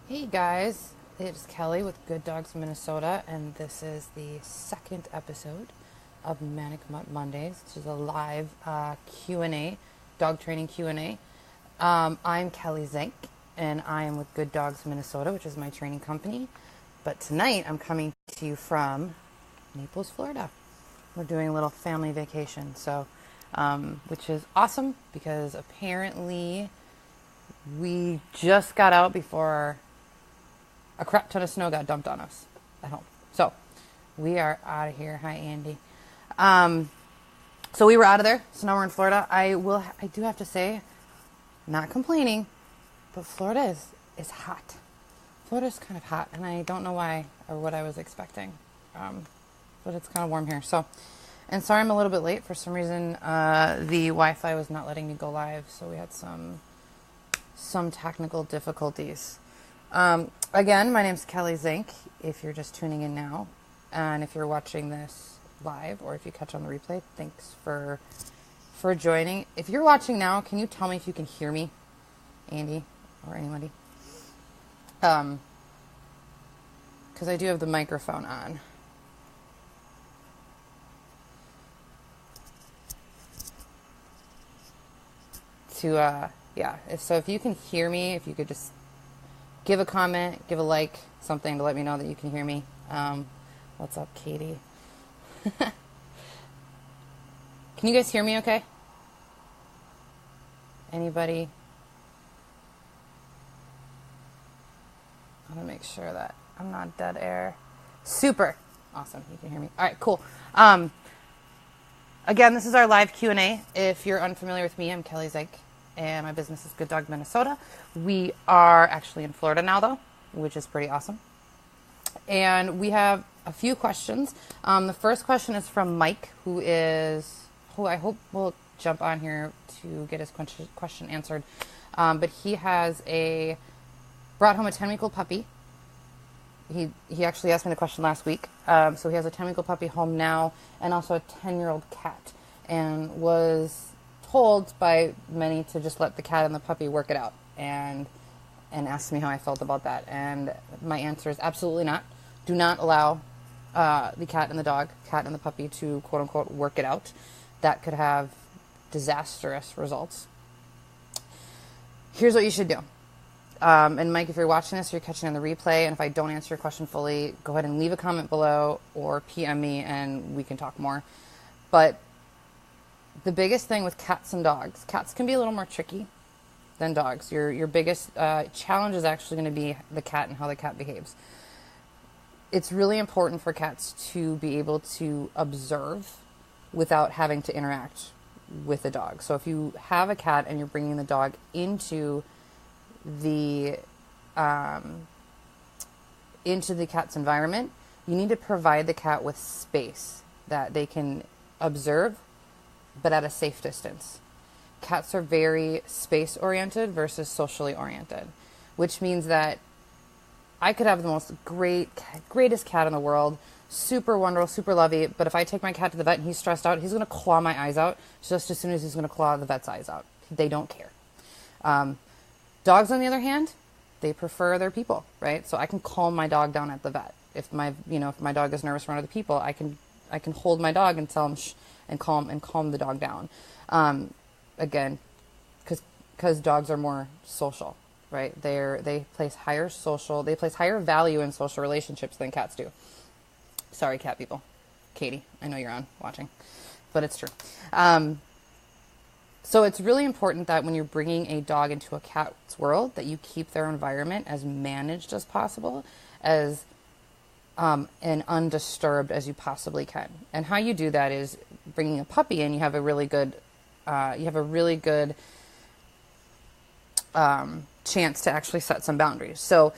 Hey guys, it's Kelly with Good Dogs Minnesota, and this is the second episode of Manic Mondays, which is a live Q&A, dog training Q&A. I'm Kelly Zink, and I am with Good Dogs Minnesota, which is my training company. But tonight I'm coming to you from Naples, Florida. We're doing a little family vacation, which is awesome because apparently we just got out before a crap ton of snow got dumped on us at home. So we are out of here. Hi, Andy. So we were out of there. So now we're in Florida. I do have to say, not complaining, but Florida is hot. Florida's kind of hot, and I don't know why or what I was expecting. But it's kind of warm here. And sorry I'm a little bit late. For some reason, the Wi-Fi was not letting me go live, so we had some technical difficulties. Again, my name's Kelly Zink, if you're just tuning in now. And if you're watching this live or if you catch on the replay, thanks for joining. If you're watching now, can you tell me if you can hear me, Andy, or anybody? Because I do have the microphone on. If you can hear me, if you could just give a comment, give a like, something to let me know that you can hear me. What's up, Katie? Can you guys hear me okay? Anybody? I want to make sure that I'm not dead air. Super. Awesome. You can hear me. All right, cool. Again, this is our live Q&A. If you're unfamiliar with me, I'm Kelly Zink, and my business is Good Dog Minnesota. We are actually in Florida now, though, which is pretty awesome. And we have a few questions. The first question is from Mike, who I hope will jump on here to get his question answered. But he brought home a 10-week-old puppy. He actually asked me the question last week. So he has a 10-week-old puppy home now, and also a 10-year-old cat, and was told by many to just let the cat and the puppy work it out, and asked me how I felt about that. And my answer is absolutely not. Do not allow the cat and the puppy to quote unquote work it out. That could have disastrous results. Here's what you should do. And Mike, if you're watching this, you're catching on the replay, and if I don't answer your question fully, go ahead and leave a comment below or PM me and we can talk more. But the biggest thing with cats and dogs, cats can be a little more tricky than dogs. Your biggest challenge is actually going to be the cat and how the cat behaves. It's really important for cats to be able to observe without having to interact with the dog. So if you have a cat and you're bringing the dog into the cat's environment, you need to provide the cat with space that they can observe, but at a safe distance. Cats are very space oriented versus socially oriented, which means that I could have the most greatest cat in the world, super wonderful, super lovey, but if I take my cat to the vet and he's stressed out, he's going to claw my eyes out just as soon as he's going to claw the vet's eyes out. They don't care. Dogs, on the other hand, they prefer their people, right? So I can calm my dog down at the vet. If my dog is nervous around other people, I can hold my dog and tell him shh, and calm the dog down. Again, because dogs are more social, right? They place higher value in social relationships than cats do. Sorry, cat people. Katie, I know you're on watching, but it's true. So it's really important that when you're bringing a dog into a cat's world, that you keep their environment as managed as possible, as and undisturbed as you possibly can. And how you do that is bringing a puppy in. You have a really good chance to actually set some boundaries. So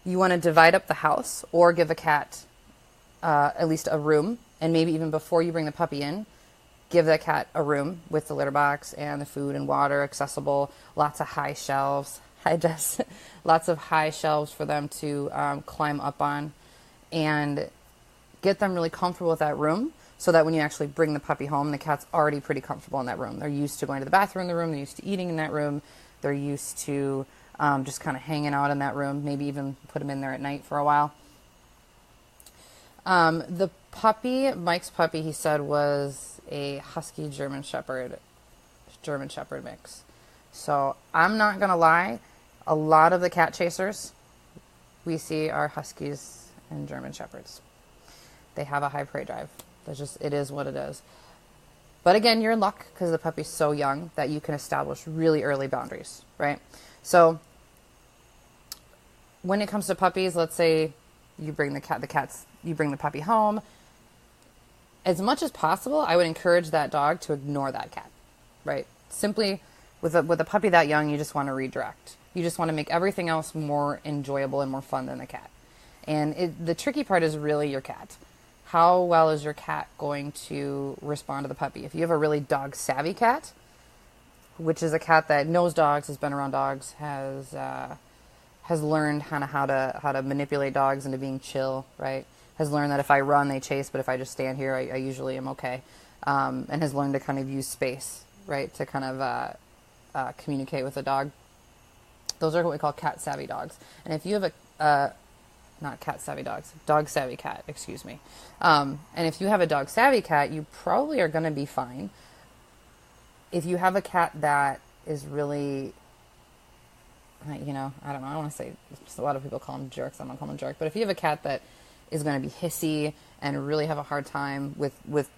you want to divide up the house, or give a cat at least a room, and maybe even before you bring the puppy in, give the cat a room with the litter box and the food and water accessible, lots of high shelves. Lots of high shelves for them to climb up on, and get them really comfortable with that room, so that when you actually bring the puppy home, the cat's already pretty comfortable in that room. They're used to going to the bathroom in the room. They're used to eating in that room. They're used to just kind of hanging out in that room, maybe even put him in there at night for a while. The puppy, Mike's puppy, he said was a husky German Shepherd mix. So I'm not going to lie, a lot of the cat chasers we see are huskies and German Shepherds. They have a high prey drive. It is what it is. But again, you're in luck because the puppy's so young that you can establish really early boundaries, right? So when it comes to puppies, let's say you bring you bring the puppy home. As much as possible, I would encourage that dog to ignore that cat, right? Simply with a puppy that young, you just want to redirect. You just want to make everything else more enjoyable and more fun than the cat. And the tricky part is really your cat. How well is your cat going to respond to the puppy? If you have a really dog savvy cat, which is a cat that knows dogs, has been around dogs, has learned kind of how to manipulate dogs into being chill, right? Has learned that if I run, they chase, but if I just stand here, I usually am okay. And has learned to kind of use space, right, to kind of communicate with a dog. Those are what we call cat savvy dogs. And if you have not cat savvy dogs, dog savvy cat, excuse me. And if you have a dog savvy cat, you probably are going to be fine. If you have a cat that is really, I don't know, I don't want to say, a lot of people call them jerks, I'm not calling them jerk, but if you have a cat that is going to be hissy and really have a hard time with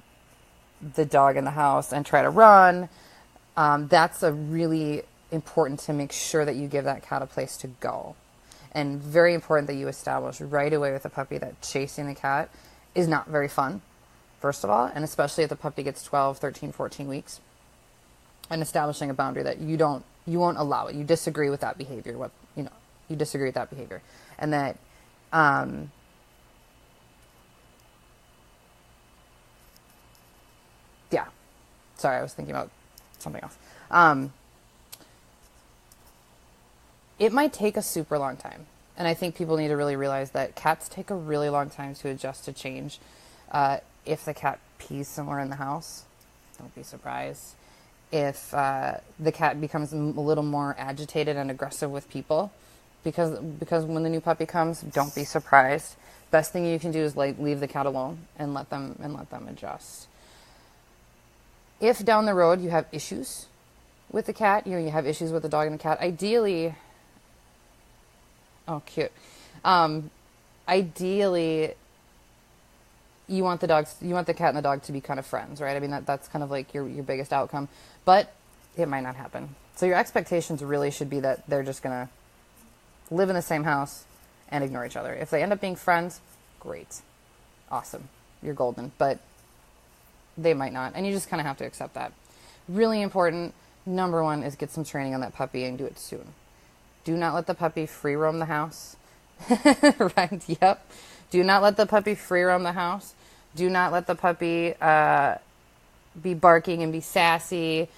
the dog in the house and try to run, that's a really important to make sure that you give that cat a place to go. And very important that you establish right away with a puppy that chasing the cat is not very fun, first of all, and especially if the puppy gets 12, 13, 14 weeks, and establishing a boundary that you won't allow it. You disagree with that behavior. You disagree with that behavior. And that, yeah, sorry, I was thinking about something else. It might take a super long time. And I think people need to really realize that cats take a really long time to adjust to change. If the cat pees somewhere in the house, don't be surprised. If the cat becomes a little more agitated and aggressive with people, because when the new puppy comes, don't be surprised. Best thing you can do is leave the cat alone and let them adjust. If down the road you have issues with the cat, you have issues with the dog and the cat, ideally, oh cute, ideally you want the cat and the dog to be kind of friends, right? I mean, that's kind of like your biggest outcome, but it might not happen. So your expectations really should be that they're just going to live in the same house and ignore each other. If they end up being friends, great. Awesome. You're golden. But they might not. And you just kind of have to accept that. Really important, number one, is get some training on that puppy and do it soon. Do not let the puppy free roam the house. Right? Yep. Do not let the puppy free roam the house. Do not let the puppy be barking and be sassy.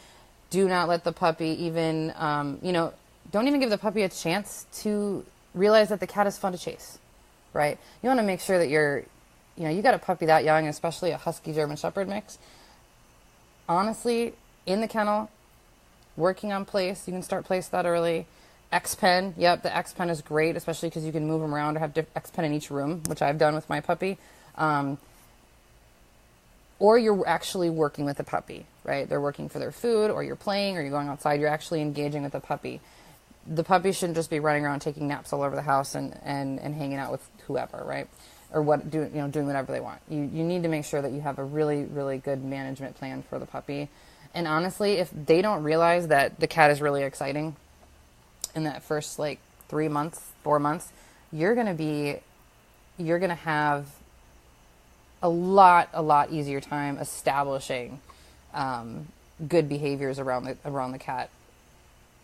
Do not let the puppy even, don't even give the puppy a chance to realize that the cat is fun to chase, right? You want to make sure that you got a puppy that young, especially a husky German Shepherd mix. Honestly, in the kennel, working on place, you can start place that early. X-Pen, yep, the X-Pen is great, especially because you can move them around or have X-Pen in each room, which I've done with my puppy. Or you're actually working with the puppy, right? They're working for their food, or you're playing, or you're going outside. You're actually engaging with the puppy. The puppy shouldn't just be running around taking naps all over the house and hanging out with whoever, right? Or doing whatever they want. You need to make sure that you have a really, really good management plan for the puppy. And honestly, if they don't realize that the cat is really exciting in that first 3 months, 4 months, you're going to have a lot easier time establishing good behaviors around the cat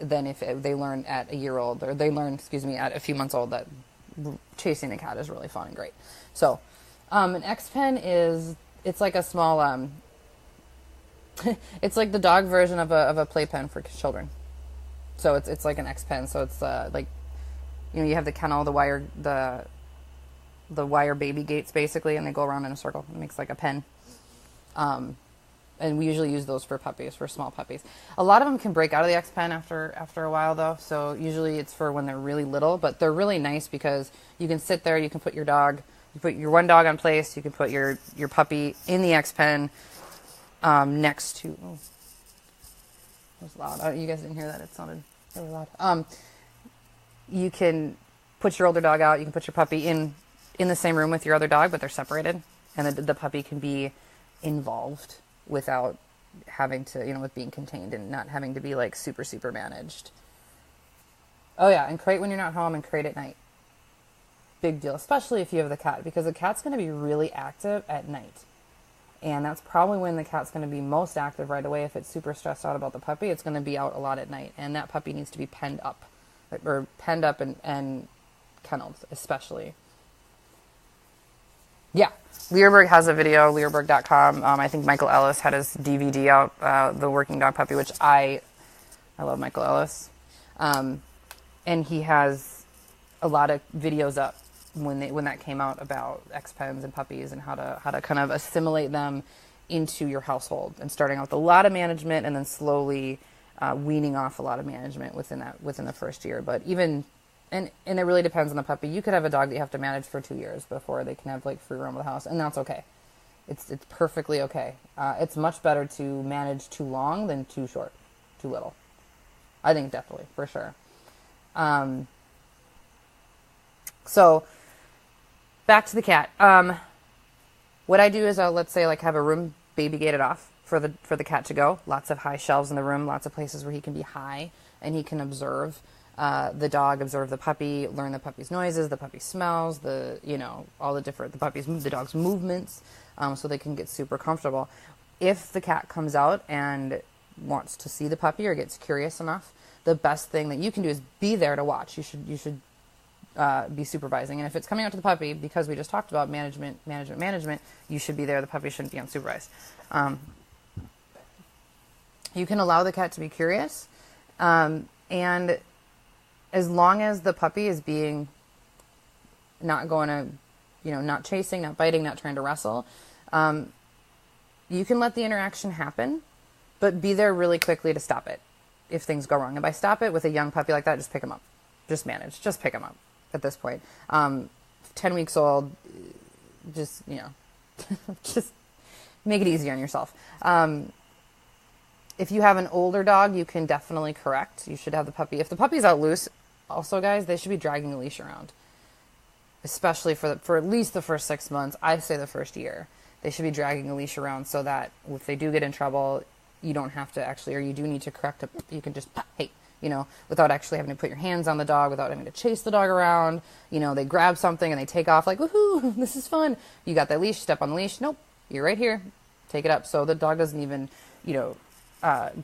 than if they learn at a year old, or they learn, at a few months old that chasing a cat is really fun and great. So, an X-Pen it's like a small, it's like the dog version of a playpen for children. So it's like an X-Pen. So it's you have the kennel, the wire baby gates basically, and they go around in a circle. It makes like a pen. And we usually use those for puppies, for small puppies. A lot of them can break out of the X pen after a while though. So usually it's for when they're really little, but they're really nice because you can sit there, you can put your dog, you put your one dog on place, you can put your puppy in the X pen next to. Oh, that was loud. Oh, you guys didn't hear that? It sounded really loud. You can put your older dog out. You can put your puppy in the same room with your other dog, but they're separated, and the puppy can be involved without having to, with being contained and not having to be like super, super managed. Oh yeah, and crate when you're not home and crate at night. Big deal, especially if you have the cat, because the cat's going to be really active at night. And that's probably when the cat's going to be most active right away. If it's super stressed out about the puppy, it's going to be out a lot at night. And that puppy needs to be penned up and kenneled, especially. Yeah, Learberg has a video, learberg.com. I think Michael Ellis had his DVD out, The Working Dog Puppy, which I love Michael Ellis. And he has a lot of videos up when that came out about X-Pens and puppies and how to kind of assimilate them into your household, and starting out with a lot of management and then slowly weaning off a lot of management within the first year. But even and it really depends on the puppy. You could have a dog that you have to manage for 2 years before they can have like free roam of the house, and that's okay. It's perfectly okay. It's much better to manage too long than too short, too little. I think definitely, for sure. So back to the cat. What I do is let's say like have a room baby gated off for the cat to go. Lots of high shelves in the room, lots of places where he can be high and he can observe the dog, observe the puppy, learn the puppy's noises, the puppy smells, all the dog's movements, so they can get super comfortable. If the cat comes out and wants to see the puppy or gets curious enough, the best thing that you can do is be there to watch. You should be supervising. And if it's coming out to the puppy, because we just talked about management, you should be there. The puppy shouldn't be unsupervised. You can allow the cat to be curious, and as long as the puppy is being not going to, not chasing, not biting, not trying to wrestle, you can let the interaction happen, but be there really quickly to stop it if things go wrong. And by stop it with a young puppy like that, just pick him up. Just manage. Just pick him up at this point. 10 weeks old, just make it easy on yourself. If you have an older dog, you can definitely correct. You should have the puppy. If the puppy's out loose, also, guys, they should be dragging a leash around, especially for at least the first 6 months. I say the first year. They should be dragging a leash around so that if they do get in trouble, you don't have to actually, or you do need to correct it. You can just, hey, without actually having to put your hands on the dog, without having to chase the dog around. They grab something and they take off like, woohoo, this is fun. You got that leash, step on the leash. Nope, you're right here. Take it up. So the dog doesn't even,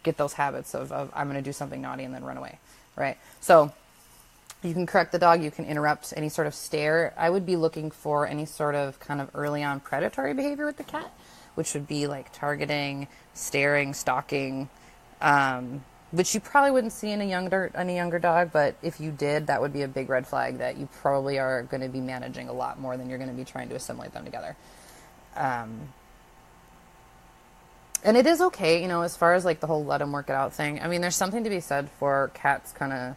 get those habits of I'm going to do something naughty and then run away, right? So you can correct the dog. You can interrupt any sort of stare. I would be looking for any sort of kind of early on predatory behavior with the cat, which would be like targeting, staring, stalking, which you probably wouldn't see in a younger dog, but if you did, that would be a big red flag that you probably are going to be managing a lot more than you're going to be trying to assimilate them together. And it is okay, as far as like the whole let them work it out thing. I mean, there's something to be said for cats kind of,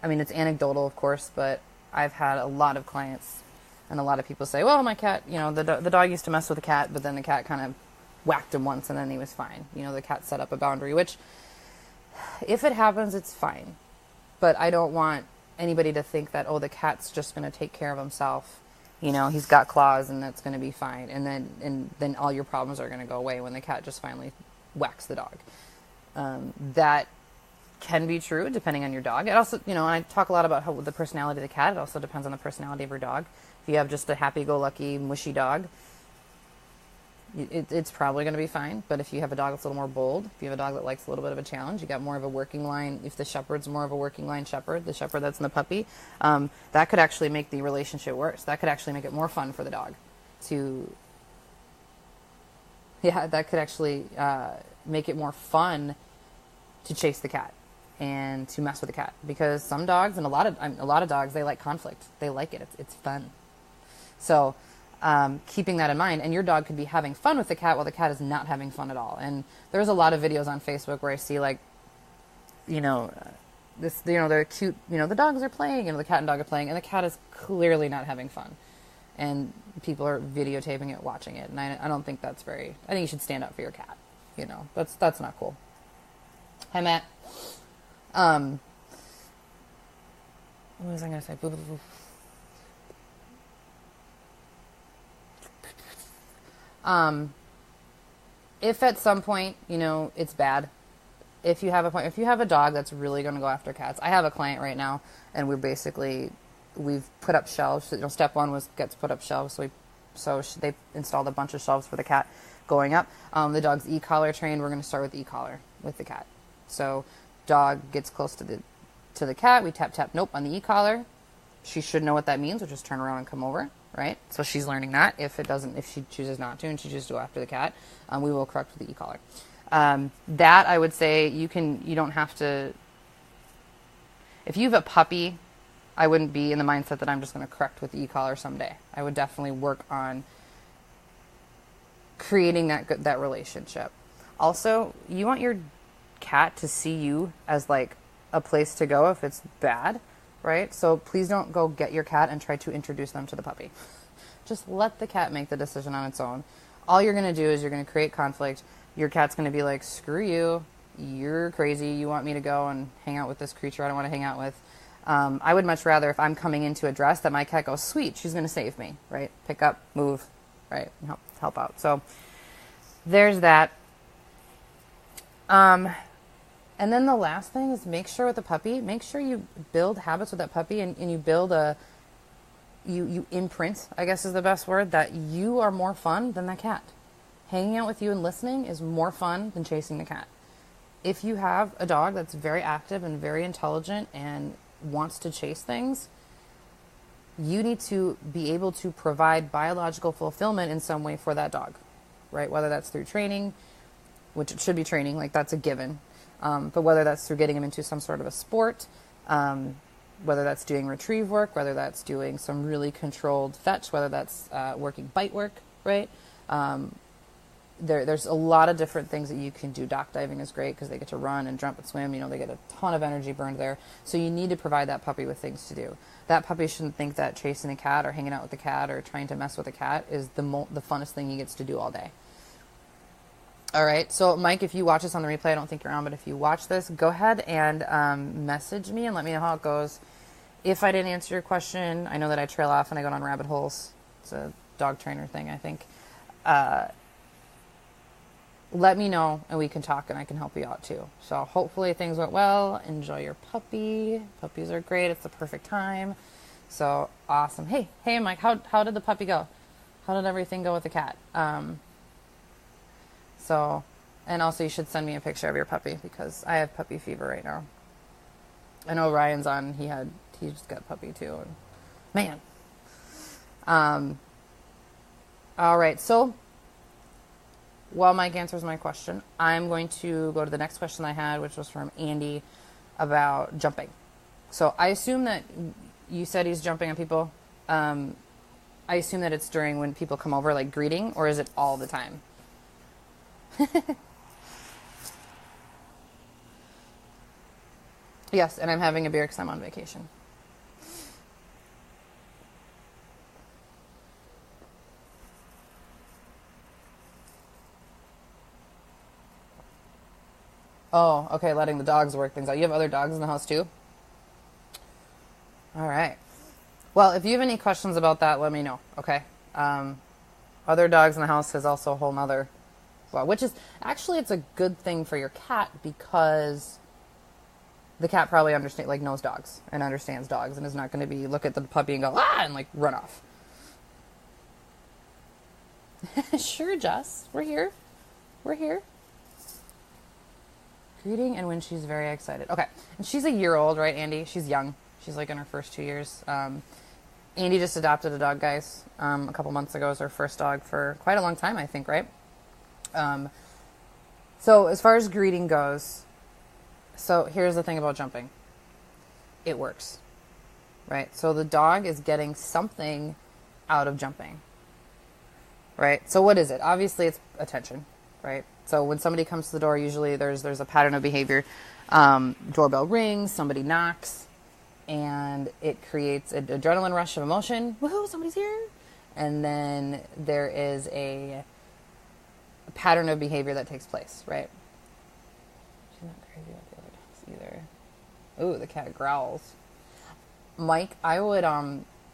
it's anecdotal, of course, but I've had a lot of clients and a lot of people say, well, my cat, the dog used to mess with the cat, but then the cat kind of whacked him once and then he was fine. The cat set up a boundary, which if it happens, it's fine. But I don't want anybody to think that, the cat's just going to take care of himself. He's got claws and that's going to be fine. And then all your problems are going to go away when the cat just finally whacks the dog. That can be true depending on your dog. It also, and I talk a lot about the personality of the cat. It also depends on the personality of your dog. If you have just a happy-go-lucky, mushy dog, it's probably going to be fine. But if you have a dog that's a little more bold, if you have a dog that likes a little bit of a challenge, you got more of a working line. If the shepherd's more of a working line shepherd, the shepherd that's in the puppy, that could actually make the relationship worse. That could actually make it more fun for the dog that could actually make it more fun to chase the cat and to mess with the cat, because some dogs and a lot of dogs, they like conflict. They like it. It's fun. So keeping that in mind. And your dog could be having fun with the cat while the cat is not having fun at all. And there's a lot of videos on Facebook where I see like, they're cute, the dogs are playing, the cat and dog are playing, and the cat is clearly not having fun. And people are videotaping it, watching it. And I don't think that's I think you should stand up for your cat. That's not cool. Hi, Matt. What was I going to say? If at some point, it's bad, if you have a dog that's really going to go after cats. I have a client right now, and we've put up shelves. Step one gets put up shelves. So they installed a bunch of shelves for the cat going up. The dog's e-collar trained. We're going to start with e-collar with the cat. So dog gets close to the cat. We tap, nope, on the e-collar. She should know what that means. We'll just turn around and come over, right? So she's learning that. If she chooses not to and she chooses to go after the cat, we will correct with the e-collar. That I would say you don't have to, if you have a puppy, I wouldn't be in the mindset that I'm just going to correct with the e-collar someday. I would definitely work on creating that relationship. Also, you want your cat to see you as like a place to go if it's bad, right? So please don't go get your cat and try to introduce them to the puppy. Just let the cat make the decision on its own. All you're going to do is you're going to create conflict. Your cat's going to be like, screw you, you're crazy, you want me to go and hang out with this creature I don't want to hang out with. I would much rather, if I'm coming into a dress, that my cat goes, sweet, she's going to save me, right? Pick up, move, right? Help out. So there's that. And then the last thing is make sure with the puppy, make sure you build habits with that puppy and you build you imprint, I guess is the best word, that you are more fun than that cat. Hanging out with you and listening is more fun than chasing the cat. If you have a dog that's very active and very intelligent and wants to chase things, you need to be able to provide biological fulfillment in some way for that dog, right? Whether that's through training, which it should be training, like that's a given. But whether that's through getting him into some sort of a sport, whether that's doing retrieve work, whether that's doing some really controlled fetch, whether that's working bite work, right? There's a lot of different things that you can do. Dock diving is great because they get to run and jump and swim. They get a ton of energy burned there. So you need to provide that puppy with things to do. That puppy shouldn't think that chasing a cat or hanging out with the cat or trying to mess with a cat is the funnest thing he gets to do all day. All right. So Mike, if you watch this on the replay, I don't think you're on, but if you watch this, go ahead and message me and let me know how it goes. If I didn't answer your question, I know that I trail off and I go down rabbit holes. It's a dog trainer thing, I think. Let me know and we can talk and I can help you out too. So hopefully things went well. Enjoy your puppy. Puppies are great. It's the perfect time. So awesome. Hey Mike, how did the puppy go? How did everything go with the cat? And also you should send me a picture of your puppy because I have puppy fever right now. I know Ryan's on. He just got a puppy too. And man. All right. So while Mike answers my question, I'm going to go to the next question I had, which was from Andy about jumping. So I assume that you said he's jumping on people. I assume that it's during when people come over, like greeting, or is it all the time? Yes, and I'm having a beer because I'm on vacation. Oh, okay, letting the dogs work things out. You have other dogs in the house too? All right. Well, if you have any questions about that, let me know, okay? Other dogs in the house is also a whole nother, well, which is, actually it's a good thing for your cat because the cat probably knows dogs and understands dogs and is not going to look at the puppy and go, ah, and run off. Sure, Jess, we're here. We're here. Greeting and when she's very excited. Okay. And she's a year old, right, Andy? She's young. She's in her first 2 years. Andy just adopted a dog, guys. A couple months ago. It was her first dog for quite a long time, I think, right? So as far as greeting goes, so here's the thing about jumping. It works, right? So the dog is getting something out of jumping. right? So what is it? Obviously, it's attention, right? So when somebody comes to the door, usually there's a pattern of behavior. Doorbell rings, somebody knocks, and it creates an adrenaline rush of emotion. Woohoo, somebody's here. And then there is a pattern of behavior that takes place, right? She's not crazy about the other dogs either. Ooh, the cat growls. Mike, I would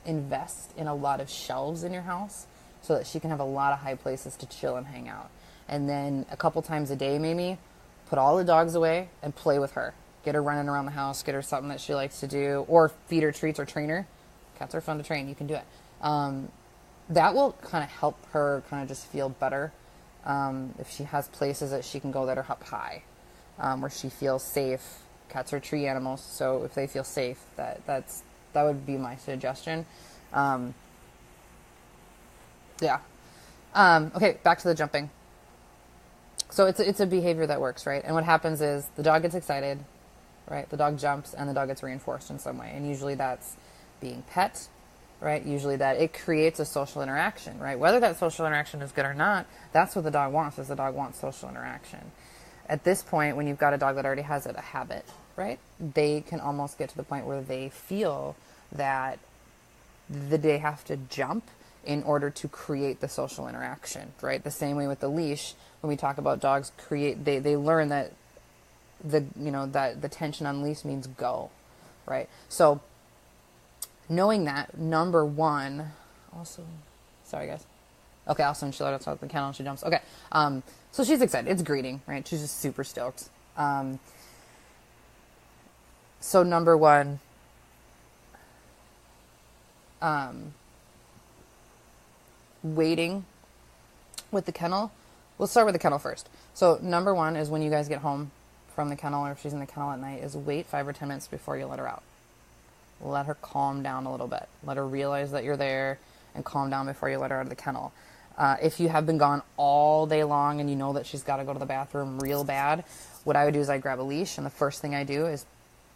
invest in a lot of shelves in your house so that she can have a lot of high places to chill and hang out. And then a couple times a day, maybe, put all the dogs away and play with her. Get her running around the house, get her something that she likes to do, or feed her treats or train her. Cats are fun to train. You can do it. That will kind of help her kind of just feel better. If she has places that she can go that are up high, where she feels safe. Cats are tree animals, so if they feel safe, that would be my suggestion. Yeah. Okay, back to the jumping. So it's a behavior that works, right? And what happens is the dog gets excited, right? The dog jumps and the dog gets reinforced in some way. And usually that's being pet, right? Usually that it creates a social interaction, right? Whether that social interaction is good or not, that's what the dog wants, is the dog wants social interaction. At this point, when you've got a dog that already has a habit, right? They can almost get to the point where they feel that they have to jump in order to create the social interaction, right? The same way with the leash, when we talk about dogs they learn that that the tension on leash means go, right? So knowing that, number one, also, sorry guys. Okay, also when she let outside the kennel, she jumps. Okay, so she's excited. It's greeting, right? She's just super stoked. So number one, waiting with the kennel. We'll start with the kennel first. So number one is when you guys get home from the kennel, or if she's in the kennel at night, is wait 5 or 10 minutes before you let her out. Let her calm down a little bit. Let her realize that you're there and calm down before you let her out of the kennel. If you have been gone all day long and you know that she's got to go to the bathroom real bad, what I would do is I grab a leash, and the first thing I do is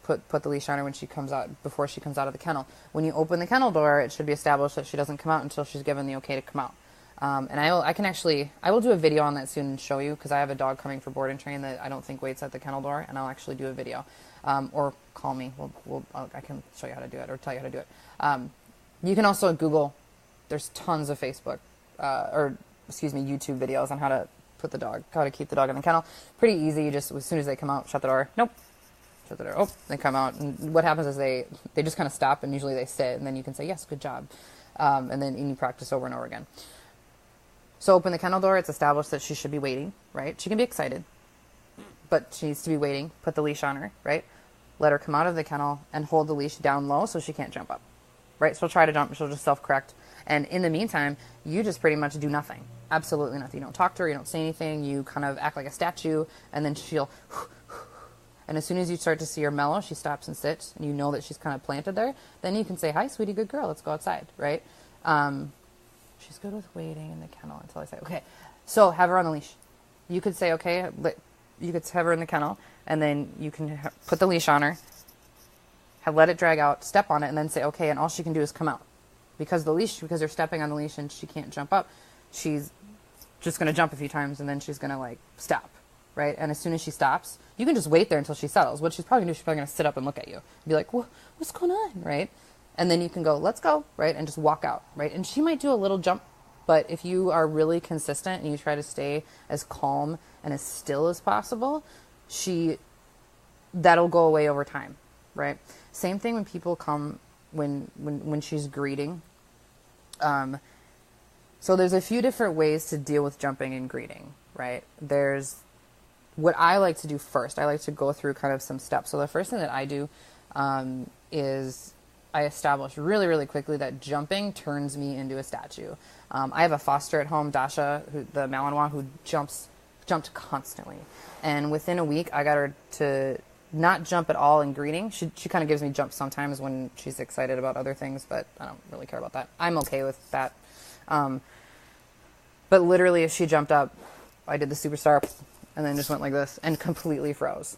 put the leash on her when she comes out, before she comes out of the kennel. When you open the kennel door, it should be established that she doesn't come out until she's given the okay to come out. And I will do a video on that soon and show you, because I have a dog coming for board and train that I don't think waits at the kennel door, and I'll actually do a video. Or call me. I can show you how to do it, or tell you how to do it. You can also Google. There's tons of Facebook, YouTube videos on how to keep the dog in the kennel. Pretty easy. You just, as soon as they come out, shut the door. Nope. Shut the door. Oh, they come out. And what happens is they just kind of stop, and usually they sit, and then you can say, yes, good job. And then you practice over and over again. So open the kennel door. It's established that she should be waiting, right? She can be excited, but she needs to be waiting. Put the leash on her, right? Let her come out of the kennel and hold the leash down low so she can't jump up, right? She'll try to jump. She'll just self-correct. And in the meantime, you just pretty much do nothing. Absolutely nothing. You don't talk to her. You don't say anything. You kind of act like a statue, and then she'll... And as soon as you start to see her mellow, she stops and sits, and you know that she's kind of planted there. Then you can say, hi, sweetie, good girl. Let's go outside, right? She's good with waiting in the kennel until I say, okay. So have her on the leash. You could say, okay, you could have her in the kennel, and then you can put the leash on her, let it drag out, step on it, and then say, okay, and all she can do is come out. Because you're stepping on the leash and she can't jump up, she's just going to jump a few times, and then she's going to, stop, right? And as soon as she stops, you can just wait there until she settles. What she's probably going to do, she's probably going to sit up and look at you and be like, what's going on, right? And then you can go, let's go, right? And just walk out, right? And she might do a little jump, but if you are really consistent and you try to stay as calm and as still as possible, that'll go away over time, right? Same thing when people come, when she's greeting. So there's a few different ways to deal with jumping and greeting, right? There's what I like to do first. I like to go through kind of some steps. So the first thing that I do is I establish really, really quickly that jumping turns me into a statue. I have a foster at home, Dasha, the Malinois, who jumped constantly. And within a week, I got her to not jump at all in greeting. She kind of gives me jumps sometimes when she's excited about other things, but I don't really care about that. I'm okay with that. But literally, if she jumped up, I did the superstar and then just went like this and completely froze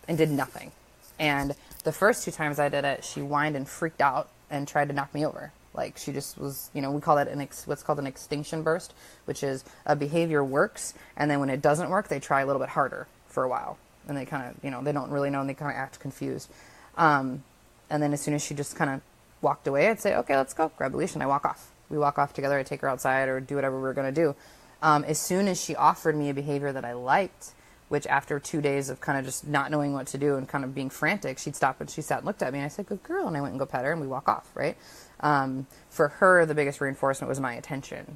and did nothing. And the first 2 times I did it, she whined and freaked out and tried to knock me over, Like she just was, we call that what's called an extinction burst, which is a behavior works, and then when it doesn't work, they try a little bit harder for a while, and they kind of, they don't really know, and they kind of act confused. And then as soon as she just kind of walked away, I'd say, okay, let's go, grab the leash, and I walk off. We walk off together. I take her outside or do whatever we're going to do. As soon as she offered me a behavior that I liked, which after 2 days of kind of just not knowing what to do and kind of being frantic, she'd stop and she sat and looked at me, and I said, good girl, and I went and go pet her, and we walk off, right? For her, the biggest reinforcement was my attention.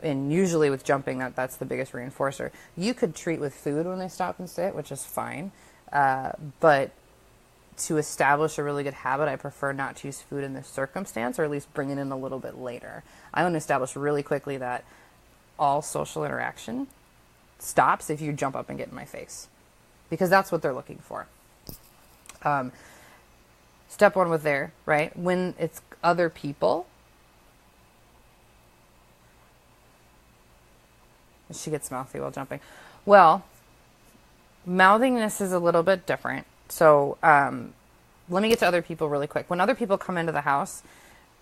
And usually with jumping, that's the biggest reinforcer. You could treat with food when they stop and sit, which is fine. But to establish a really good habit, I prefer not to use food in this circumstance, or at least bring it in a little bit later. I want to establish really quickly that all social interaction stops if you jump up and get in my face, because that's what they're looking for. Step one with there, right? When it's other people, she gets mouthy while jumping. Well, mouthingness is a little bit different. So let me get to other people really quick. When other people come into the house,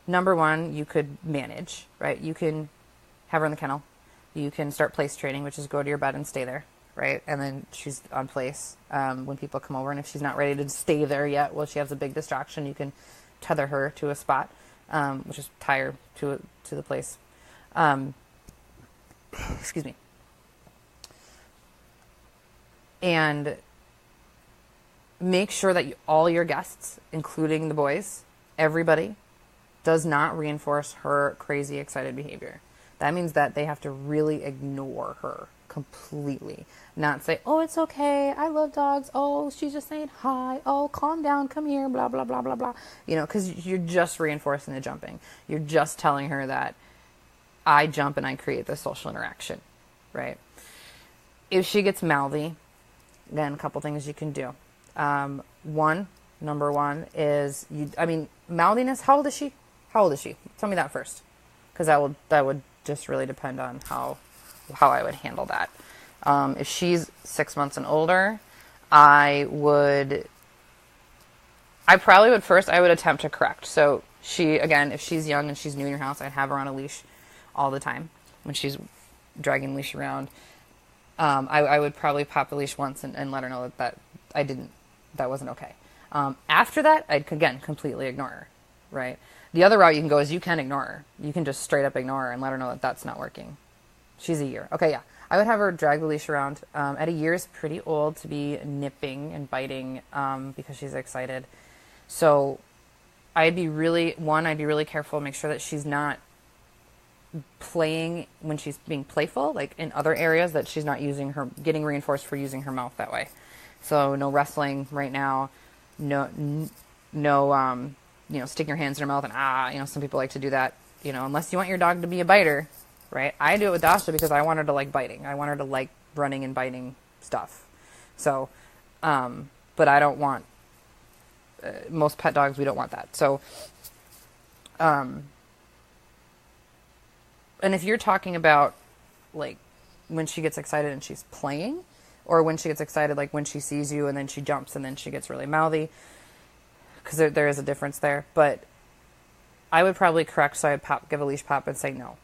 number one, you could manage, right? You can have her in the kennel. You can start place training, which is go to your bed and stay there, right? And then she's on place when people come over. And if she's not ready to stay there yet, well, she has a big distraction, you can tether her to a spot, which is tie her to the place. Excuse me. And make sure that all your guests, including the boys, everybody, does not reinforce her crazy excited behavior. That means that they have to really ignore her completely. Not say, oh, it's okay, I love dogs, oh, she's just saying hi, oh, calm down, come here, blah, blah, blah, blah, blah. Because you're just reinforcing the jumping. You're just telling her that I jump and I create this social interaction, right? If she gets mouthy, then a couple things you can do. Number one is, mouthiness, how old is she? Tell me that first. Because that would just really depend on how I would handle that. If she's 6 months and older, I probably would first attempt to correct. So if she's young and she's new in your house, I'd have her on a leash all the time when she's dragging the leash around. I would probably pop the leash once and let her know that wasn't okay. After that, I'd, again, completely ignore her, right? The other route you can go is you can ignore her. You can just straight up ignore her and let her know that that's not working. She's a year. Okay, yeah. I would have her drag the leash around. At a year is pretty old to be nipping and biting because she's excited. So I'd be really careful, make sure that she's not playing when she's being playful, like in other areas, that she's not getting reinforced for using her mouth that way. So no wrestling right now, no, sticking your hands in her mouth and some people like to do that, unless you want your dog to be a biter, right? I do it with Dasha because I want her to like biting. I want her to like running and biting stuff. So, but I don't want, most pet dogs, we don't want that. So, and if you're talking about like when she gets excited and she's playing, or when she gets excited, like when she sees you and then she jumps and then she gets really mouthy, because there is a difference there. But I would probably correct, so I'd give a leash pop and say no.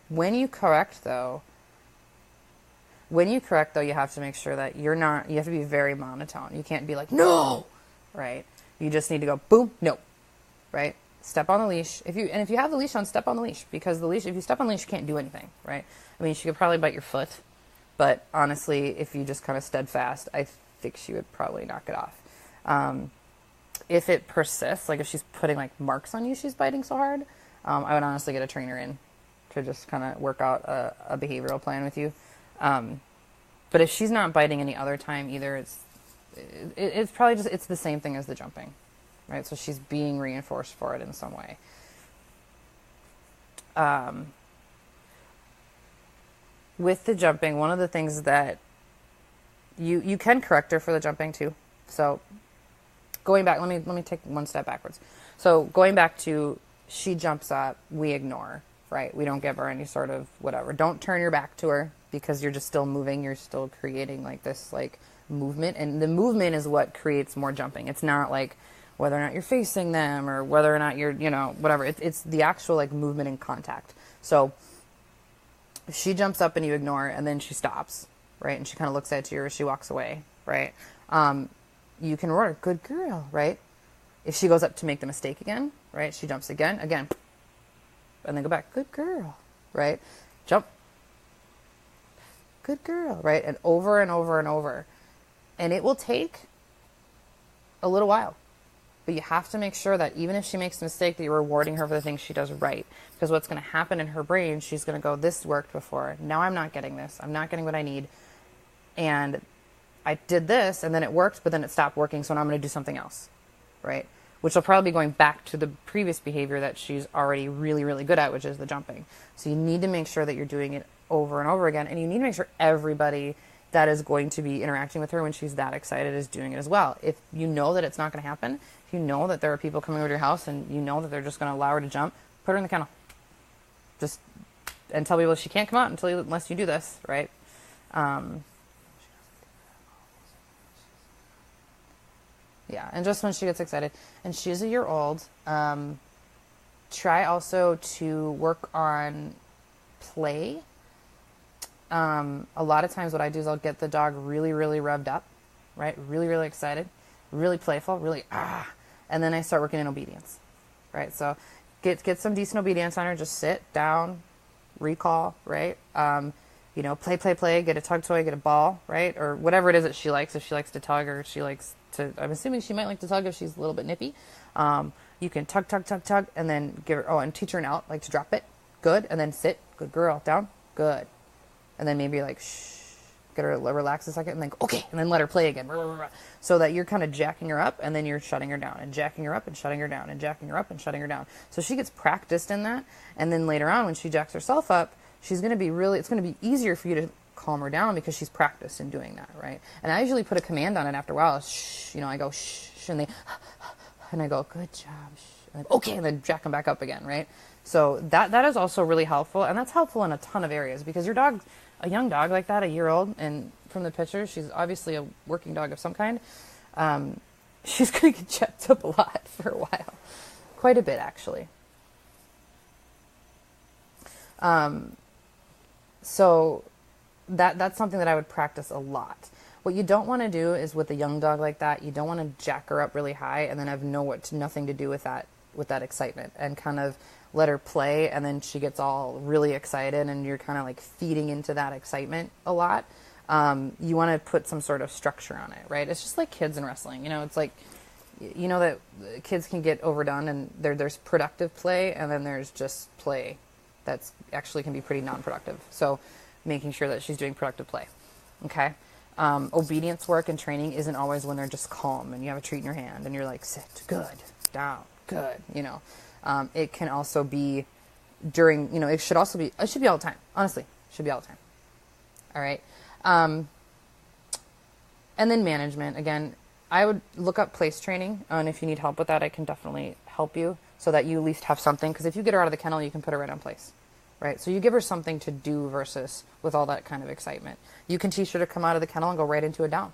When you correct though, you have to make sure that you have to be very monotone. You can't be like, no, right? You just need to go, boom, no, right? Step on the leash. If you have the leash on, step on the leash, because if you step on the leash, you can't do anything, right? I mean, she could probably bite your foot, but honestly, if you just kind of steadfast, I think she would probably knock it off. If it persists, like if she's putting like marks on you, she's biting so hard, I would honestly get a trainer in to just kind of work out a behavioral plan with you. But if she's not biting any other time either, it's probably just, it's the same thing as the jumping, right? So she's being reinforced for it in some way. With the jumping, one of the things that you can correct her for the jumping too. So going back, let me take one step backwards. So going back to, she jumps up, we ignore, right? We don't give her any sort of whatever. Don't turn your back to her, because you're just still moving. You're still creating like this like movement, and the movement is what creates more jumping. It's not like whether or not you're facing them or whether or not you're, whatever. It's the actual like movement and contact. So if she jumps up and you ignore and then she stops, right? And she kind of looks at you or she walks away, right? You can order, good girl, right? If she goes up to make the mistake again, right? She jumps again, and then go back, good girl, right? Jump, good girl, right? And over and over and over. And it will take a little while. But you have to make sure that even if she makes a mistake, that you're rewarding her for the things she does right. Because what's going to happen in her brain, she's going to go, this worked before. Now I'm not getting this. I'm not getting what I need. And I did this, and then it worked, but then it stopped working, so now I'm going to do something else, right? Which will probably be going back to the previous behavior that she's already really, really good at, which is the jumping. So you need to make sure that you're doing it over and over again, and you need to make sure everybody that is going to be interacting with her when she's that excited is doing it as well. If you know that it's not going to happen, if you know that there are people coming over to your house and you know that they're just going to allow her to jump, put her in the kennel. And tell people she can't come out unless you do this, right? Yeah, and just when she gets excited. And she's a year old. Try also to work on play. A lot of times what I do is I'll get the dog really, really revved up, right? Really, really excited, really playful, really and then I start working in obedience, right? So get some decent obedience on her. Just sit down, recall, right? Play, get a tug toy, get a ball, right? Or whatever it is that she likes. If she likes to tug or she likes to, I'm assuming she might like to tug if she's a little bit nippy. You can tug, and then give her, and teach her an out, like to drop it. Good. And then sit. Good girl. Down. Good. And then maybe like, shh, get her to relax a second and then, okay. And then let her play again. So that you're kind of jacking her up and then you're shutting her down and jacking her up and shutting her down and jacking her up and shutting her down. So she gets practiced in that. And then later on when she jacks herself up, she's going to be it's going to be easier for you to calm her down because she's practiced in doing that, right? And I usually put a command on it after a while. Shh, I go, shh, and I go, good job, shh. And I go, okay, and then jack them back up again, right? So that is also really helpful, and that's helpful in a ton of areas because your dog, a young dog like that, a year old, and from the picture, she's obviously a working dog of some kind. She's going to get jacked up a lot for a while, quite a bit actually. So that's something that I would practice a lot. What you don't want to do is with a young dog like that, you don't want to jack her up really high and then have nothing to do with that excitement and kind of let her play and then she gets all really excited and you're kind of like feeding into that excitement a lot. You want to put some sort of structure on it, right? It's just like kids in wrestling. It's like, that kids can get overdone and there's productive play and then there's just play that's actually can be pretty non-productive. So making sure that she's doing productive play. Okay. Obedience work and training isn't always when they're just calm and you have a treat in your hand and you're like, sit, good, down, good. It can also be during, it should be all the time. Honestly, it should be all the time. All right. And then management, again, I would look up place training, and if you need help with that, I can definitely help you so that you at least have something, because if you get her out of the kennel, you can put her right on place, right? So you give her something to do versus with all that kind of excitement. You can teach her to come out of the kennel and go right into a down,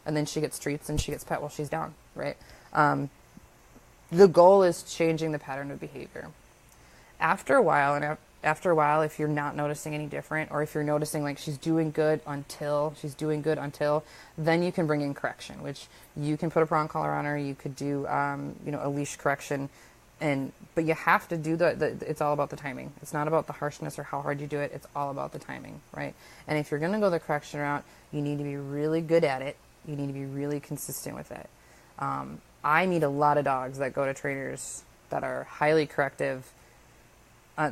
and then she gets treats and she gets pet while she's down, right? The goal is changing the pattern of behavior. After a while, if you're not noticing any different, or if you're noticing like she's doing good until, then you can bring in correction, which you can put a prong collar on her. You could do, a leash correction, but you have to do it's all about the timing. It's not about the harshness or how hard you do it. It's all about the timing, right? And if you're going to go the correction route, you need to be really good at it. You need to be really consistent with it. I meet a lot of dogs that go to trainers that are highly corrective,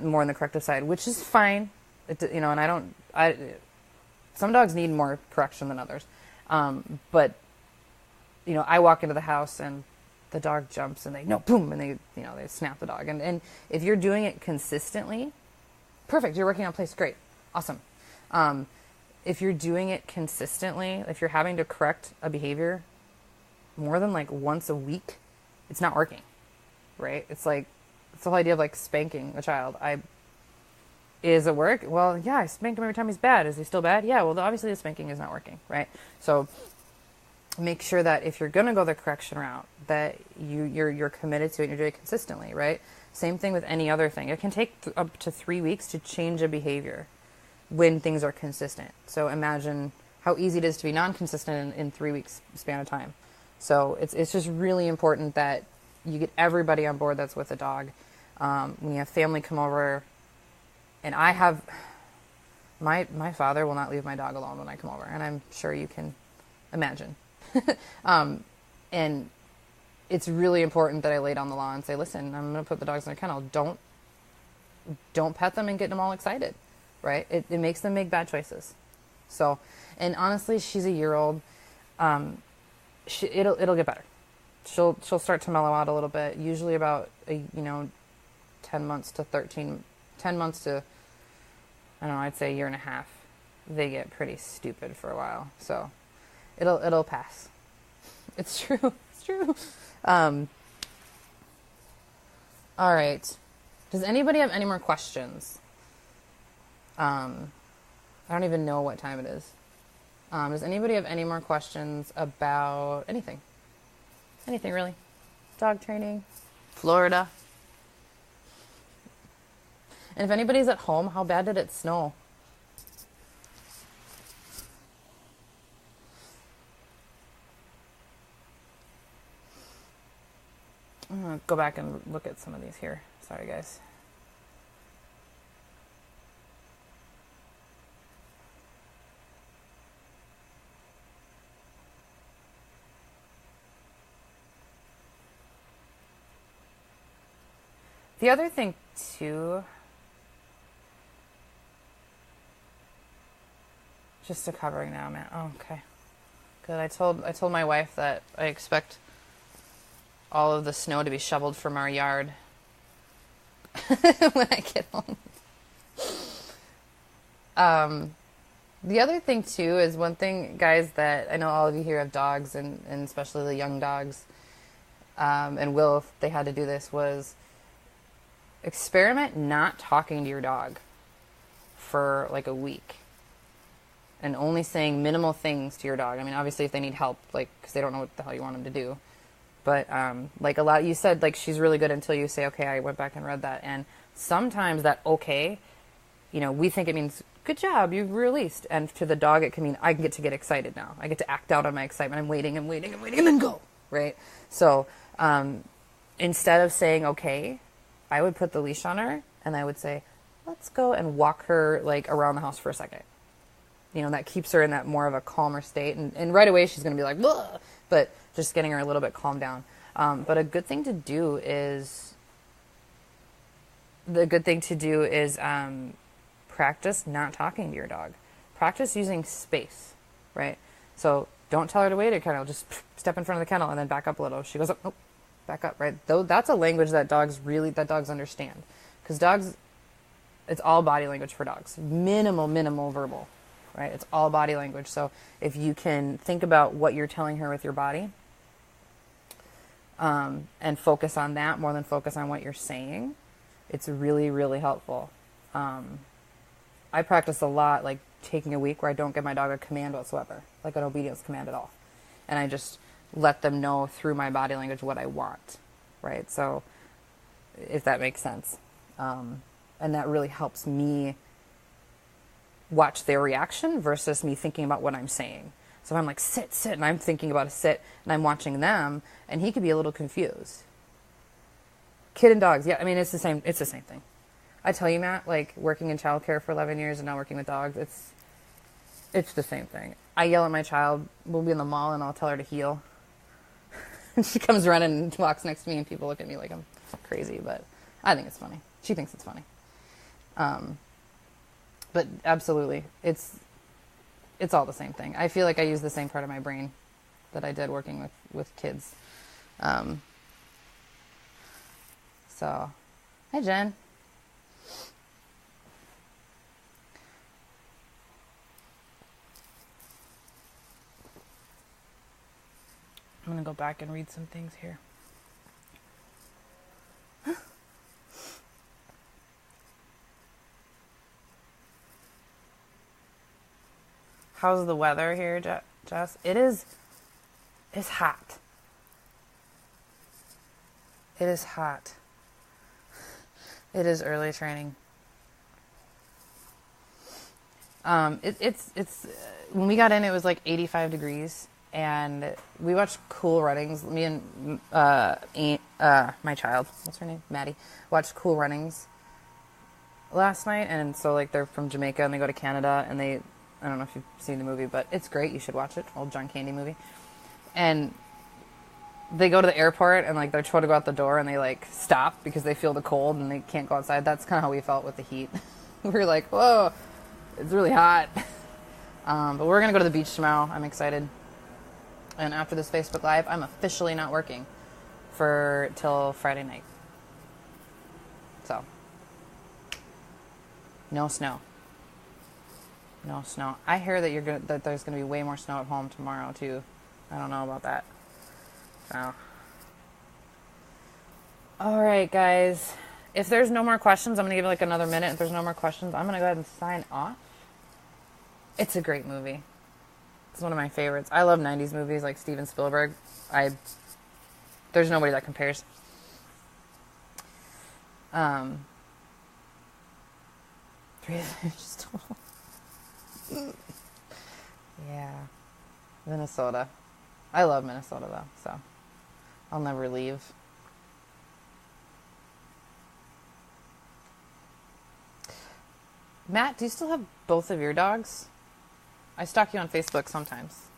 more on the corrective side, which is fine. Some dogs need more correction than others. But I walk into the house and the dog jumps and boom, and they snap the dog. And if you're doing it consistently, perfect. You're working on place. Great. Awesome. If you're doing it consistently, if you're having to correct a behavior more than like once a week, it's not working, right? It's like, it's the whole idea of like spanking a child. Is it work? Well, yeah, I spank him every time he's bad. Is he still bad? Yeah, well, obviously the spanking is not working, right? So make sure that if you're going to go the correction route, that you're committed to it and you're doing it consistently, right? Same thing with any other thing. It can take up to 3 weeks to change a behavior when things are consistent. So imagine how easy it is to be non-consistent in 3 weeks span of time. So it's just really important that you get everybody on board that's with a dog. When you have family come over, and I have, my father will not leave my dog alone when I come over, and I'm sure you can imagine. And it's really important that I lay down the law and say, listen, I'm going to put the dogs in a kennel. Don't pet them and get them all excited, right? It makes them make bad choices. So, and honestly, she's a year old. It'll get better. She'll start to mellow out a little bit. Usually about 10 months to, I don't know, I'd say a year and a half. They get pretty stupid for a while. So it'll pass. It's true. It's true. All right. Does anybody have any more questions? I don't even know what time it is. Does anybody have any more questions about anything? Anything really? Dog training? Florida? And if anybody's at home, how bad did it snow? I'm going to go back and look at some of these here. Sorry, guys. The other thing, too, just a covering now, man. Oh, okay. Good. I told my wife that I expect all of the snow to be shoveled from our yard when I get home. The other thing, too, is one thing, guys, that I know all of you here have dogs, and especially the young dogs, and Will, if they had to do this, was experiment not talking to your dog for like a week and only saying minimal things to your dog. I mean, obviously if they need help, like, because they don't know what the hell you want them to do. But like a lot, you said like she's really good until you say, okay, I went back and read that. And sometimes that okay, we think it means good job, you've released. And to the dog, it can mean I get to get excited now. I get to act out on my excitement. I'm waiting and waiting and waiting and then go, right? So instead of saying okay, I would put the leash on her and I would say, let's go and walk her like around the house for a second. That keeps her in that more of a calmer state. And right away she's going to be like, "Ugh," but just getting her a little bit calmed down. But a good thing to do is practice not talking to your dog. Practice using space, right? So don't tell her to wait at a kennel. Just step in front of the kennel and then back up a little. She goes up, oh, back up, right? Though that's a language that dogs understand. Because dogs, it's all body language for dogs. Minimal verbal, right? It's all body language. So if you can think about what you're telling her with your body, and focus on that more than focus on what you're saying, it's really, really helpful. I practice a lot, like taking a week where I don't give my dog a command whatsoever, like an obedience command at all. And I just let them know through my body language what I want, right? So if that makes sense. And that really helps me watch their reaction versus me thinking about what I'm saying. So if I'm like, sit, and I'm thinking about a sit, and I'm watching them, and he could be a little confused. Kid and dogs, yeah, I mean, it's the same thing. I tell you, Matt, like, working in childcare for 11 years and now working with dogs, it's the same thing. I yell at my child, we'll be in the mall, and I'll tell her to heel. And she comes running and walks next to me, and people look at me like I'm crazy, but I think it's funny. She thinks it's funny. But absolutely, it's all the same thing. I feel like I use the same part of my brain that I did working with kids. So, hi, Jen. I'm going to go back and read some things here. How's the weather here, Jess? It is It's hot. It is hot. It is early training. It's when we got in, it was like 85 degrees, and we watched Cool Runnings. Me and my child, what's her name, Maddie, watched Cool Runnings last night, and so like they're from Jamaica and they go to Canada, and I don't know if you've seen the movie, but it's great. You should watch it. Old John Candy movie. And they go to the airport and like they're trying to go out the door and they like stop because they feel the cold and they can't go outside. That's kind of how we felt with the heat. We were like, whoa, it's really hot. But we're going to go to the beach tomorrow. I'm excited. And after this Facebook Live, I'm officially not working till Friday night. So, no snow. No snow. I hear that there's going to be way more snow at home tomorrow too. I don't know about that. So, all right, guys. If there's no more questions, I'm going to give it like another minute. If there's no more questions, I'm going to go ahead and sign off. It's a great movie. It's one of my favorites. I love 90s movies like Steven Spielberg. There's nobody that compares. Yeah. Minnesota. I love Minnesota though, so I'll never leave. Matt, do you still have both of your dogs? I stalk you on Facebook sometimes.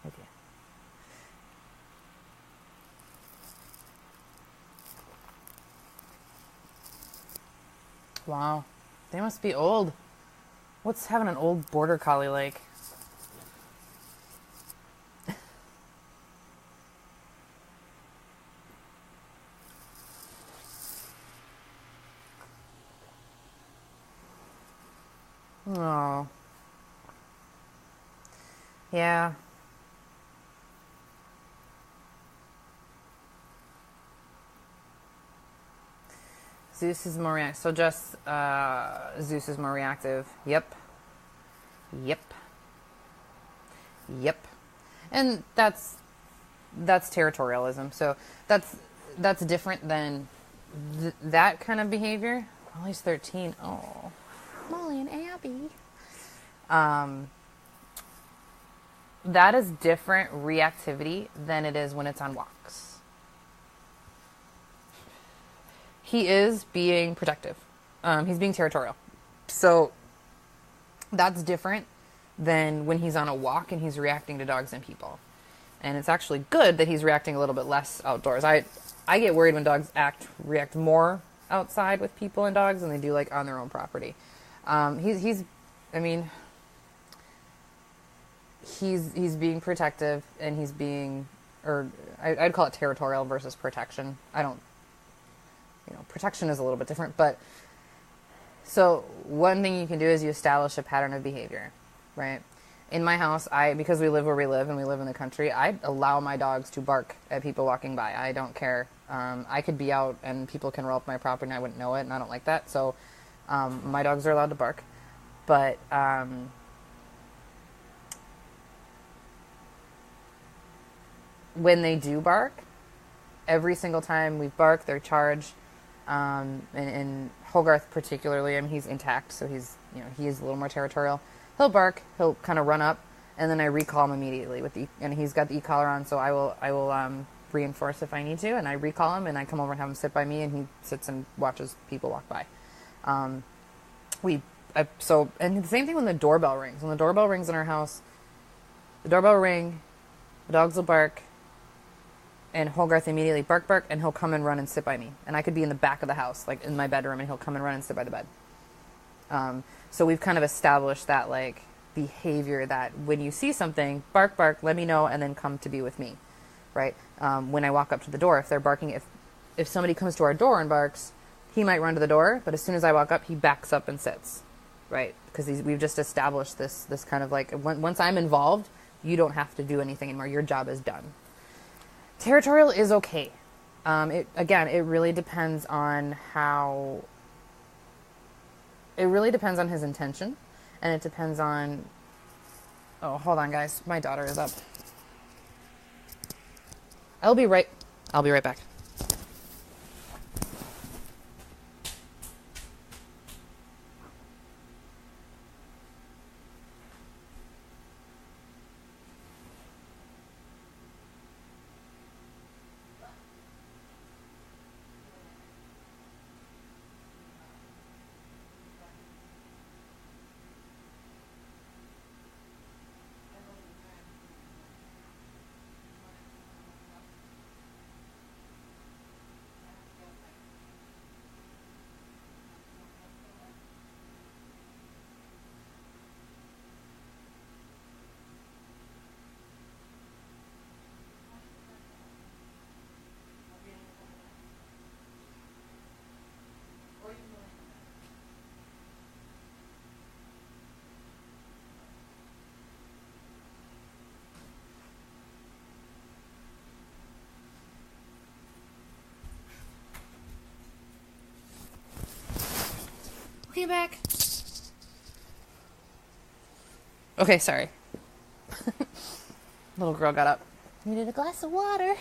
I do. Wow. They must be old. What's having an old border collie like? Oh. Yeah. Zeus is more reactive. So just Zeus is more reactive. Yep. And that's territorialism. So that's different than that kind of behavior. Molly's 13. Oh. Molly and Abby. That is different reactivity than it is when it's on walks. He is being protective. He's being territorial. So that's different than when he's on a walk and he's reacting to dogs and people. And it's actually good that he's reacting a little bit less outdoors. I get worried when dogs react more outside with people and dogs than they do like on their own property. He's being protective, and he's being, I'd call it territorial versus protection. Protection is a little bit different, but so one thing you can do is you establish a pattern of behavior, right? In my house, because we live where we live and we live in the country, I allow my dogs to bark at people walking by. I don't care. I could be out and people can roll up my property and I wouldn't know it, and I don't like that. So my dogs are allowed to bark, but when they do bark, every single time we bark, they're charged. And Hogarth particularly, I mean, he's intact, so he is a little more territorial. He'll bark, he'll kind of run up, and then I recall him immediately and he's got the e-collar on, so I will reinforce if I need to, and I recall him, and I come over and have him sit by me, and he sits and watches people walk by. And the same thing when the doorbell rings. When the doorbell rings in our house, the doorbell ring, the dogs will bark, and Hogarth immediately bark, and he'll come and run and sit by me. And I could be in the back of the house, like in my bedroom, and he'll come and run and sit by the bed. So we've kind of established that like behavior that when you see something, bark, let me know, and then come to be with me, right? When I walk up to the door, if they're barking, if somebody comes to our door and barks, he might run to the door, but as soon as I walk up, he backs up and sits, right? Because we've just established this kind of like, once I'm involved, you don't have to do anything anymore. Your job is done. Territorial is okay. It really depends on his intention, and it depends on Oh, hold on, guys. My daughter is up. I'll be right back. Okay, back. Okay, sorry. Little girl got up. Needed a glass of water.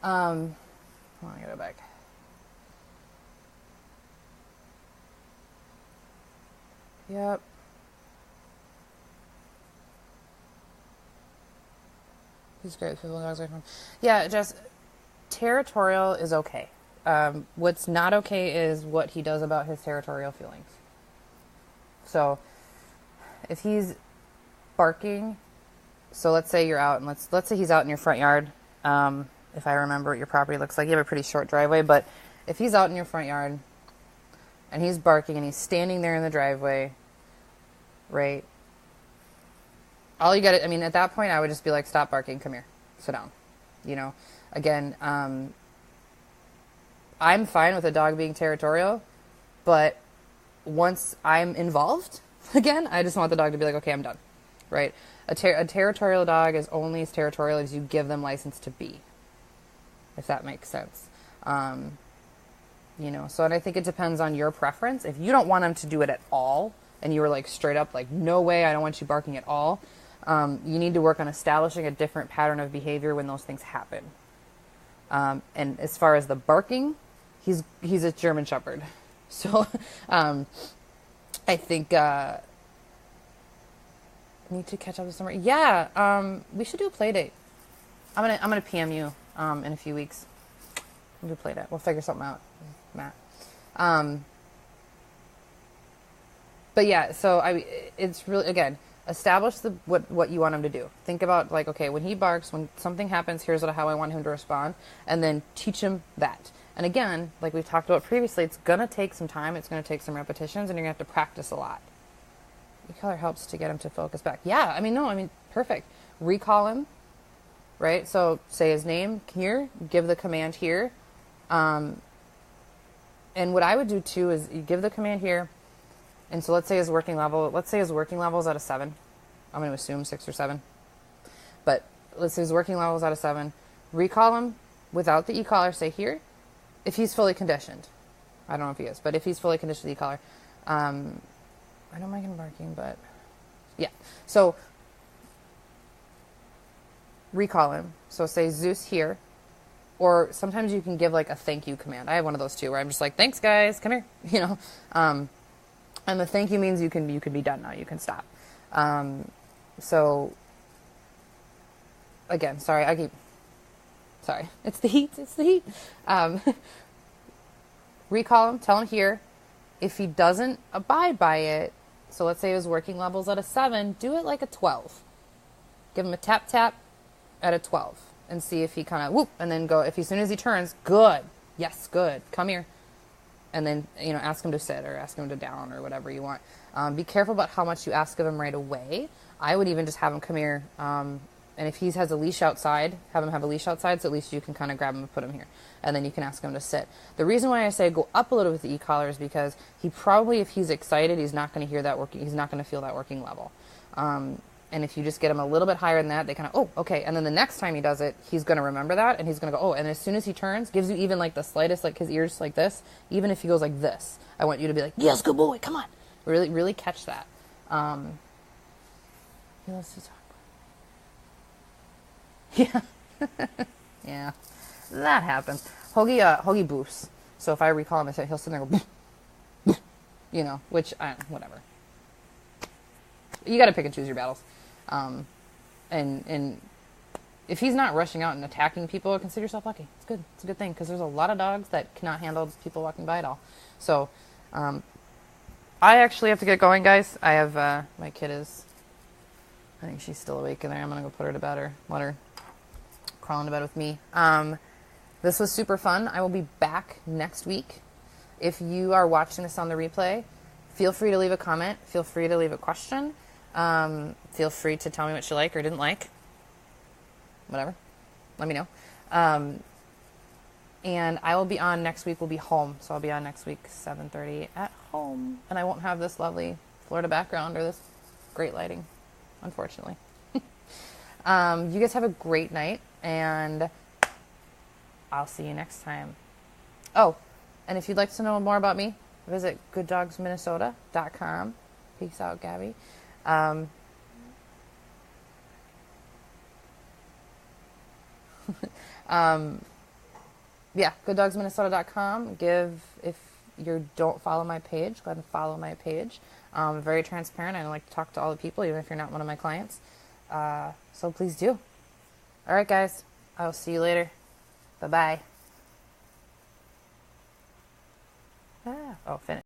Hold on, I gotta go back. Yep. He's great with people and dogs away from him. Yeah, just territorial is okay. What's not okay is what he does about his territorial feelings. So if he's barking, so let's say you're out and let's say he's out in your front yard. If I remember what your property looks like, you have a pretty short driveway, but if he's out in your front yard and he's barking and he's standing there in the driveway, right? All you got to, I mean, at that point, I would just be like, stop barking, come here, sit down. You know, again, I'm fine with a dog being territorial, but once I'm involved, again, I just want the dog to be like, okay, I'm done, right? A territorial dog is only as territorial as you give them license to be, if that makes sense. You know, so and I think it depends on your preference. If you don't want them to do it at all, and you were like straight up like, no way, I don't want you barking at all, you need to work on establishing a different pattern of behavior when those things happen. And as far as the barking, he's a German Shepherd. So I think need to catch up with summer. Yeah, we should do a play date. I'm gonna PM you in a few weeks. We'll do a play date. We'll figure something out, Matt. But yeah, so it's really, again, establish what you want him to do. Think about like, okay, when he barks, when something happens, here's how I want him to respond, and then teach him that. And again, like we talked about previously, it's gonna take some time. It's gonna take some repetitions, and you're gonna have to practice a lot. E-collar helps to get him to focus back. Yeah, I mean, perfect. Recall him, right? So say his name here, give the command here. And what I would do too is you give the command here. And so let's say his working level is out of 7. I'm going to assume 6 or 7. But let's say his working level is out of 7. Recall him without the e-collar, say here, if he's fully conditioned. I don't know if he is, but if he's fully conditioned to the e-collar. I don't mind him barking, but yeah. So recall him. So say Zeus here. Or sometimes you can give like a thank you command. I have one of those too, where I'm just like, thanks guys, come here, you know. And the thank you means you can be done now. You can stop. So again, sorry, it's the heat. Recall him, tell him here. If he doesn't abide by it, so let's say his working level's at a 7, do it like a 12. Give him a tap tap at a 12 and see if he kind of whoop, and then go, if as soon as he turns, good. Yes, good. Come here. And then, you know, ask him to sit or ask him to down or whatever you want. Be careful about how much you ask of him right away. I would even just have him come here. And if he has a leash outside, have him have a leash outside, so at least you can kind of grab him and put him here. And then you can ask him to sit. The reason why I say go up a little with the e-collar is because he probably, if he's excited, he's not going to hear that working, he's not going to feel that working level. And if you just get him a little bit higher than that, they kind of, oh, okay. And then the next time he does it, he's going to remember that, and he's going to go, oh, and as soon as he turns, gives you even like the slightest, like his ears like this, even if he goes like this, I want you to be like, yes, good boy, come on. Really, really catch that. He loves to talk. Yeah. Yeah. That happens. Hoagie boofs. So if I recall him, he'll sit there and go, you know, which, whatever. You got to pick and choose your battles. And if he's not rushing out and attacking people, consider yourself lucky. It's good. It's a good thing, because there's a lot of dogs that cannot handle people walking by at all. So, I actually have to get going, guys. I have, my kid is, I think she's still awake in there. I'm going to go put her to bed or let her crawl into bed with me. This was super fun. I will be back next week. If you are watching this on the replay, feel free to leave a comment. Feel free to leave a question. Feel free to tell me what you like or didn't like. Whatever. Let me know. And I will be on next week. We'll be home. So I'll be on next week, 7:30 at home. And I won't have this lovely Florida background or this great lighting, unfortunately. You guys have a great night, and I'll see you next time. Oh, and if you'd like to know more about me, visit gooddogsminnesota.com. Peace out, Gabby. Yeah, gooddogsminnesota.com. If you don't follow my page, go ahead and follow my page. I'm very transparent. I like to talk to all the people, even if you're not one of my clients. So please do. All right, guys. I'll see you later. Bye-bye. Oh, finish.